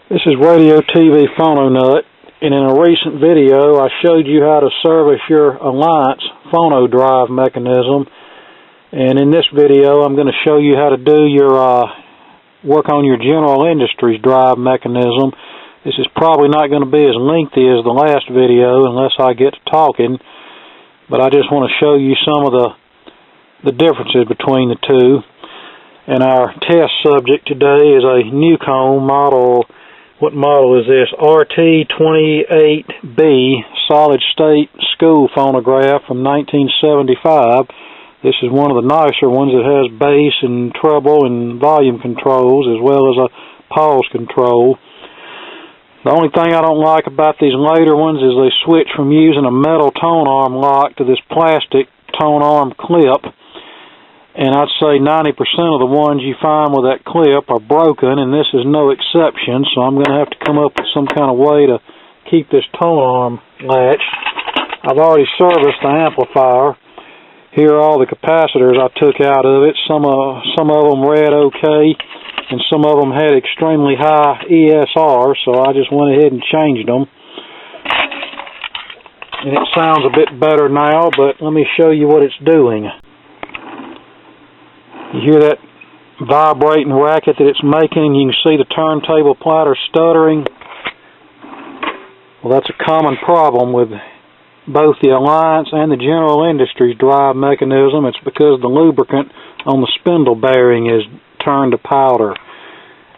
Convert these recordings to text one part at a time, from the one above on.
This is Radio TV Phono Nut, and in a recent video I showed you how to service your Alliance phono drive mechanism, and in this video I'm going to show you how to do your work on your General Industries drive mechanism. This is probably not going to be as lengthy as the last video unless I get to talking, but I just want to show you some of the differences between the two. And our test subject today is a Newcomb model. What model is this? RT-28B solid state school phonograph from 1975. This is one of the nicer ones. It has bass and treble and volume controls as well as a pause control. The only thing I don't like about these later ones is they switch from using a metal tone arm lock to this plastic tone arm clip. And I'd say 90% of the ones you find with that clip are broken, and this is no exception, so I'm going to have to come up with some kind of way to keep this tone arm latched. I've already serviced the amplifier. Here are all the capacitors I took out of it. Some of them read okay, and some of them had extremely high ESR, so I just went ahead and changed them. And it sounds a bit better now, but let me show you what it's doing. You hear that vibrating racket that it's making. You can see the turntable platter stuttering. Well, that's a common problem with both the Alliance and the General Industries drive mechanism. It's because the lubricant on the spindle bearing is turned to powder.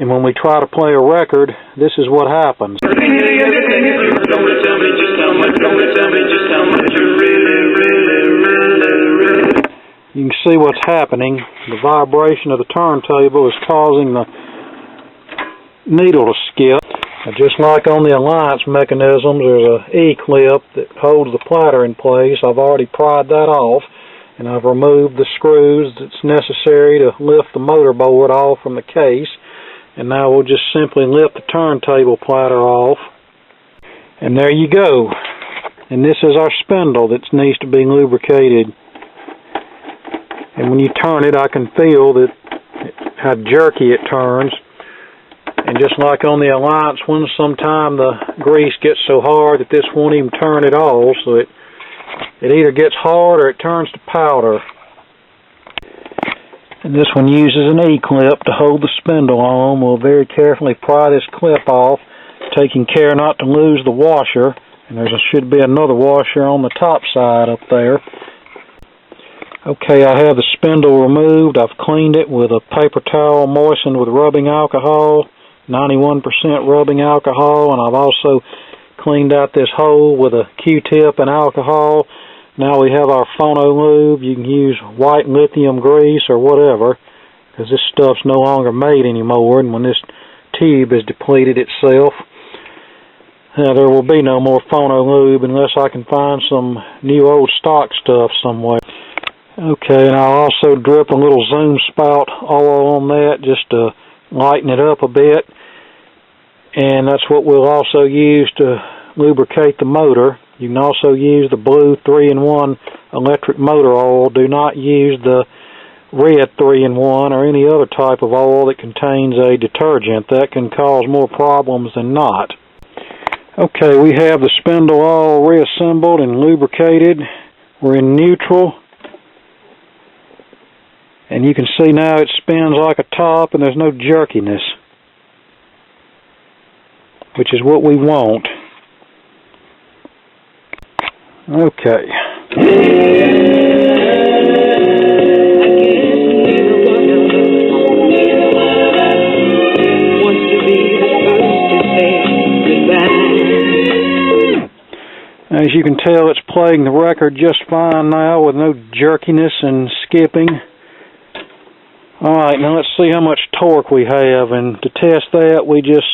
And when we try to play a record, this is what happens. You can see what's happening. The vibration of the turntable is causing the needle to skip. Just like on the Alliance mechanisms, there's an E-clip that holds the platter in place. I've already pried that off, and I've removed the screws that's necessary to lift the motor board off from the case. And now we'll just simply lift the turntable platter off. And there you go. And this is our spindle that needs to be lubricated. And when you turn it, I can feel that how jerky it turns. And just like on the Alliance one, sometimes the grease gets so hard that this won't even turn at all. So it either gets hard or it turns to powder. And this one uses an E-clip to hold the spindle on. We'll very carefully pry this clip off, taking care not to lose the washer. And there should be another washer on the top side up there. Okay, I have the spindle removed. I've cleaned it with a paper towel moistened with rubbing alcohol, 91% rubbing alcohol, and I've also cleaned out this hole with a Q-tip and alcohol. Now we have our phono lube. You can use white lithium grease or whatever, because this stuff's no longer made anymore, and when this tube has depleted itself, there will be no more phono lube unless I can find some new old stock stuff somewhere. Okay, and I'll also drip a little zoom spout oil on that just to lighten it up a bit. And that's what we'll also use to lubricate the motor. You can also use the blue 3-in-1 electric motor oil. Do not use the red 3-in-1 or any other type of oil that contains a detergent. That can cause more problems than not. Okay, we have the spindle all reassembled and lubricated. We're in neutral. And you can see now it spins like a top and there's no jerkiness, which is what we want. Okay. As you can tell, it's playing the record just fine now with no jerkiness and skipping. Alright, now let's see how much torque we have, and to test that we just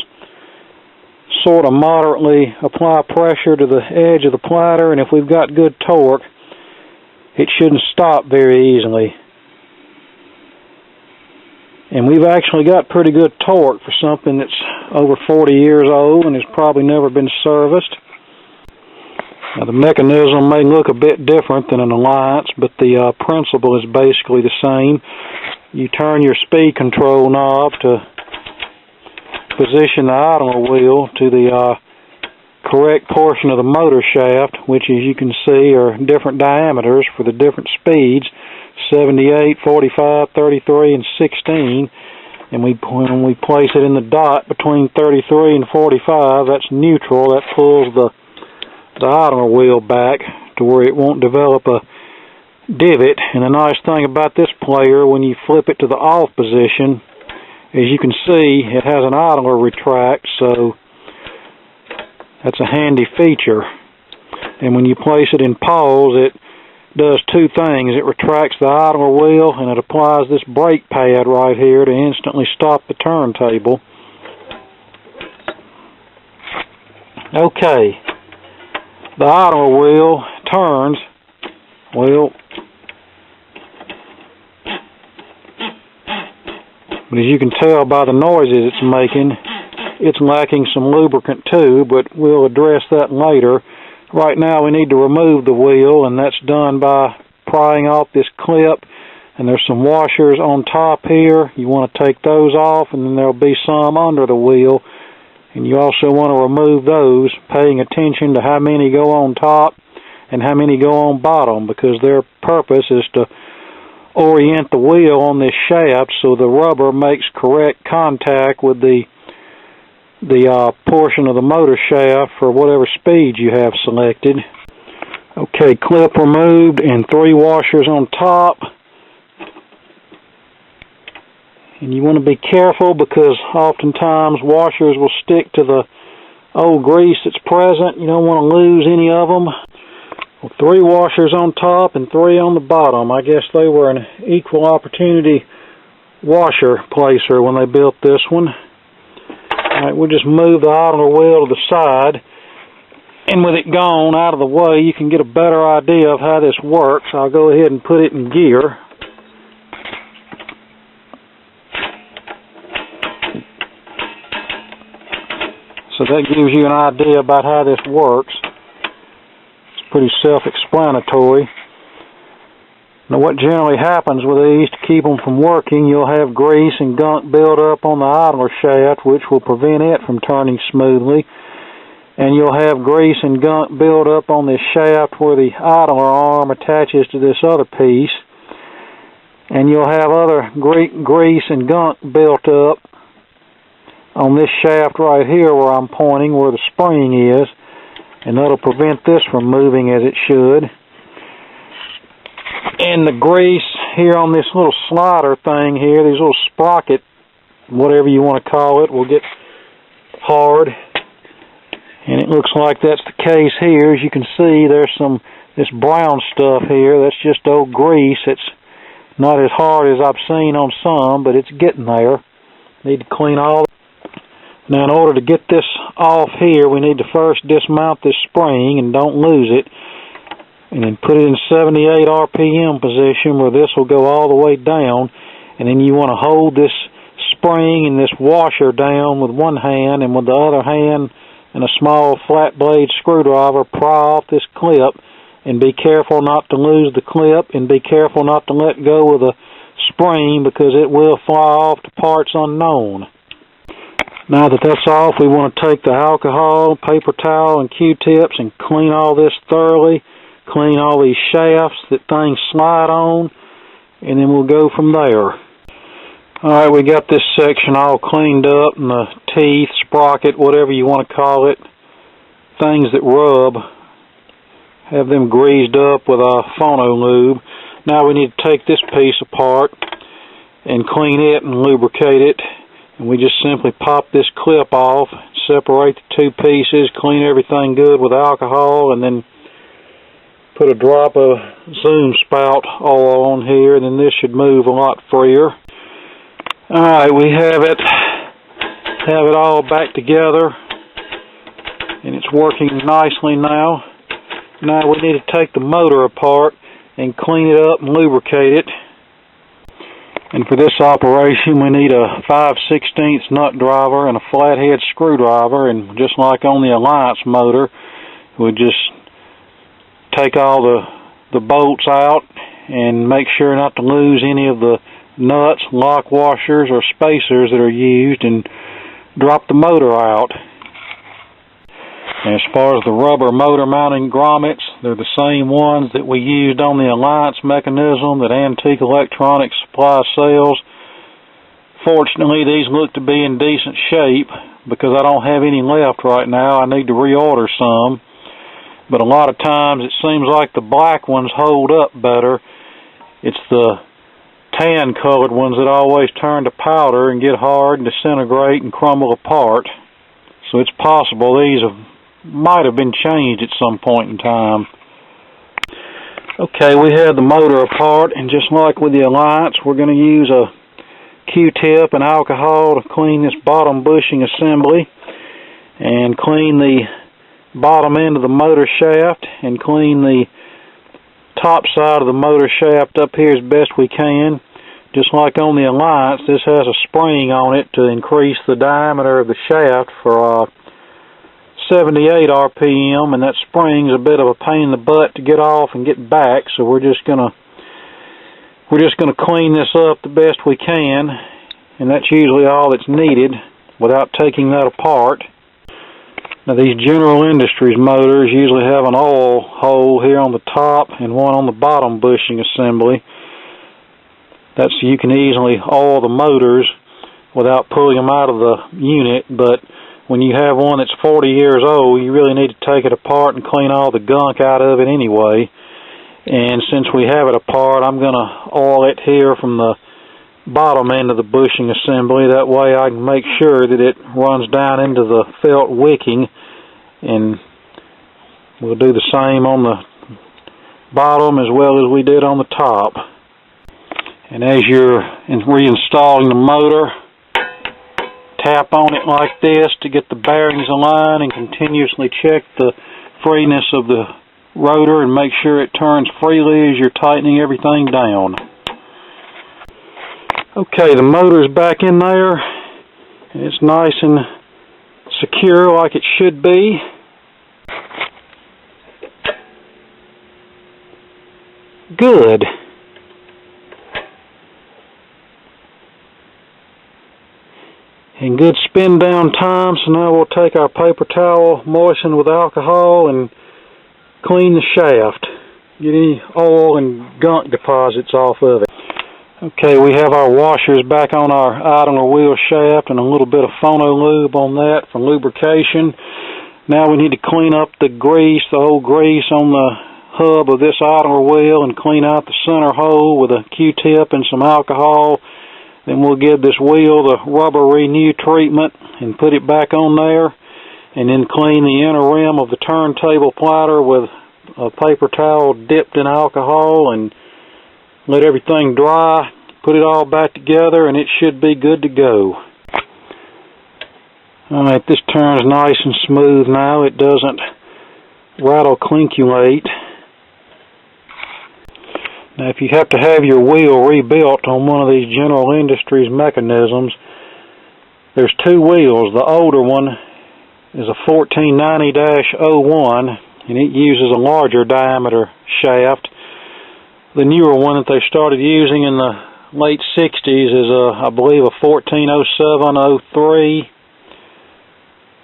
sort of moderately apply pressure to the edge of the platter, and if we've got good torque, it shouldn't stop very easily. And we've actually got pretty good torque for something that's over 40 years old and has probably never been serviced. Now the mechanism may look a bit different than an Alliance, but the principle is basically the same. You turn your speed control knob to position the idler wheel to the correct portion of the motor shaft, which, as you can see, are different diameters for the different speeds, 78, 45, 33, and 16. And when we place it in the dot between 33 and 45, that's neutral. That pulls the idler wheel back to where it won't develop a divot. And the nice thing about this player, when you flip it to the off position, as you can see, it has an idler retract, so that's a handy feature. And when you place it in pause, it does two things. It retracts the idler wheel, and it applies this brake pad right here to instantly stop the turntable. Okay, the idler wheel turns. Well, but as you can tell by the noises it's making, it's lacking some lubricant too, but we'll address that later. Right now we need to remove the wheel, and that's done by prying off this clip, and there's some washers on top here. You want to take those off, and then there'll be some under the wheel, and you also want to remove those, paying attention to how many go on top and how many go on bottom, because their purpose is to orient the wheel on this shaft so the rubber makes correct contact with the portion of the motor shaft for whatever speed you have selected. Okay, clip removed and 3 washers on top. And you want to be careful because oftentimes washers will stick to the old grease that's present. You don't want to lose any of them. Well, 3 washers on top and 3 on the bottom. I guess they were an equal opportunity washer placer when they built this one. Alright, we'll just move the idler wheel to the side, and with it gone out of the way, you can get a better idea of how this works. I'll go ahead and put it in gear. So that gives you an idea about how this works. It's pretty self-explanatory. Now, what generally happens with these, to keep them from working, you'll have grease and gunk build up on the idler shaft, which will prevent it from turning smoothly. And you'll have grease and gunk build up on this shaft where the idler arm attaches to this other piece. And you'll have other grease and gunk built up on this shaft right here where I'm pointing, where the spring is. And that'll prevent this from moving as it should. And the grease here on this little slider thing here, these little sprocket, whatever you want to call it, will get hard. And it looks like that's the case here. As you can see, there's this brown stuff here. That's just old grease. It's not as hard as I've seen on some, but it's getting there. Need to clean all. Now, in order to get this off here, we need to first dismount this spring, and don't lose it. And then put it in 78 RPM position where this will go all the way down. And then you want to hold this spring and this washer down with one hand, and with the other hand and a small flat blade screwdriver, pry off this clip. And be careful not to lose the clip, and be careful not to let go of the spring because it will fly off to parts unknown. Now that that's off, we want to take the alcohol, paper towel, and Q-tips and clean all this thoroughly. Clean all these shafts that things slide on, and then we'll go from there. Alright, we got this section all cleaned up, and the teeth, sprocket, whatever you want to call it, things that rub, have them greased up with a phono lube. Now we need to take this piece apart and clean it and lubricate it. And we just simply pop this clip off, separate the 2 pieces, clean everything good with alcohol, and then put a drop of zoom spout all on here, and then this should move a lot freer. Alright, we have it all back together, and it's working nicely now. Now we need to take the motor apart and clean it up and lubricate it. And for this operation we need a 5/16 nut driver and a flathead screwdriver, and just like on the Alliance motor, we just take all the bolts out and make sure not to lose any of the nuts, lock washers, or spacers that are used, and drop the motor out. And as far as the rubber motor mounting grommets, they're the same ones that we used on the Alliance mechanism that Antique Electronics Supply sells. Fortunately, these look to be in decent shape because I don't have any left right now. I need to reorder some. But a lot of times it seems like the black ones hold up better. It's the tan colored ones that always turn to powder and get hard and disintegrate and crumble apart. So it's possible these might have been changed at some point in time. Okay, we have the motor apart, and just like with the Alliance, we're going to use a Q-tip and alcohol to clean this bottom bushing assembly and clean the bottom end of the motor shaft and clean the top side of the motor shaft up here as best we can. Just like on the Alliance, this has a spring on it to increase the diameter of the shaft for 78 RPM, and that spring's a bit of a pain in the butt to get off and get back, so we're just gonna clean this up the best we can, and that's usually all that's needed without taking that apart. Now these General Industries motors usually have an oil hole here on the top and one on the bottom bushing assembly. That's so you can easily oil the motors without pulling them out of the unit, but when you have one that's 40 years old, you really need to take it apart and clean all the gunk out of it anyway. And since we have it apart, I'm going to oil it here from the bottom end of the bushing assembly. That way I can make sure that it runs down into the felt wicking, and we'll do the same on the bottom as well as we did on the top. And as you're reinstalling the motor, tap on it like this to get the bearings aligned and continuously check the freeness of the rotor and make sure it turns freely as you're tightening everything down. Okay, the motor's back in there and it's nice and secure like it should be. Good. And good spin down time, so now we'll take our paper towel moistened with alcohol and clean the shaft. Get any oil and gunk deposits off of it. Okay, we have our washers back on our idler wheel shaft and a little bit of phono lube on that for lubrication. Now we need to clean up the grease, the old grease on the hub of this idler wheel, and clean out the center hole with a Q-tip and some alcohol. Then we'll give this wheel the rubber renew treatment and put it back on there, and then clean the inner rim of the turntable platter with a paper towel dipped in alcohol and let everything dry, put it all back together, and it should be good to go. Alright, this turns nice and smooth now. It doesn't rattle clinkulate. Now, if you have to have your wheel rebuilt on one of these General Industries mechanisms, there's two wheels. The older one is a 1490-01, and it uses a larger diameter shaft. The newer one that they started using in the late 60s is I believe a 1407-03.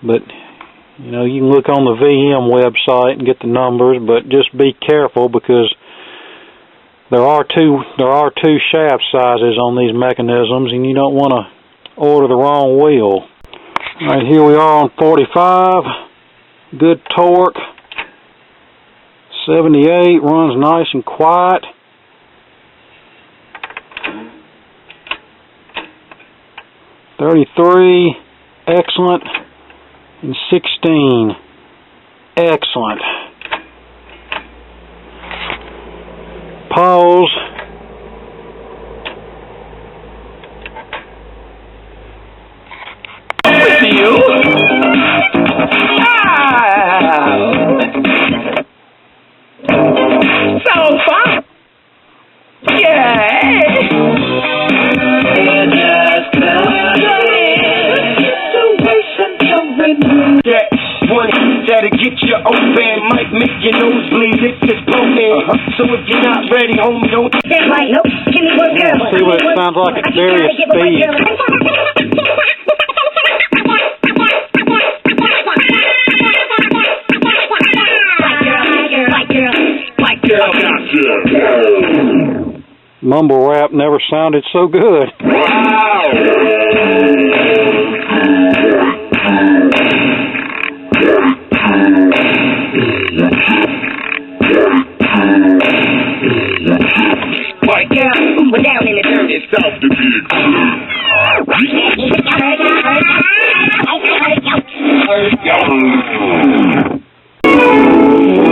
But you know, you can look on the VM website and get the numbers, but just be careful because there are two shaft sizes on these mechanisms, and you don't want to order the wrong wheel. Right, here we are on 45. Good torque. 78 runs nice and quiet. .33, excellent, and 16, excellent. Pause. With you. So fun. Yeah. That'll get you open, might make your nose bleed if it's broken. So if you're not ready, homie, don't stand right. Nope. Give me one girl. See what it sounds like at various speeds. Mumble rap never sounded so good. Right now, we're down in the dirt. It's tough to be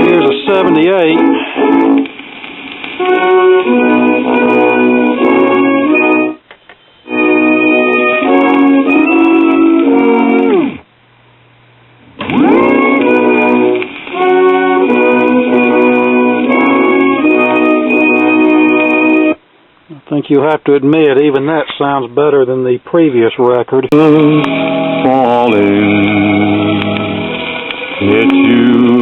Here's a 78. I think you'll have to admit, even that sounds better than the previous record. Falling, hit you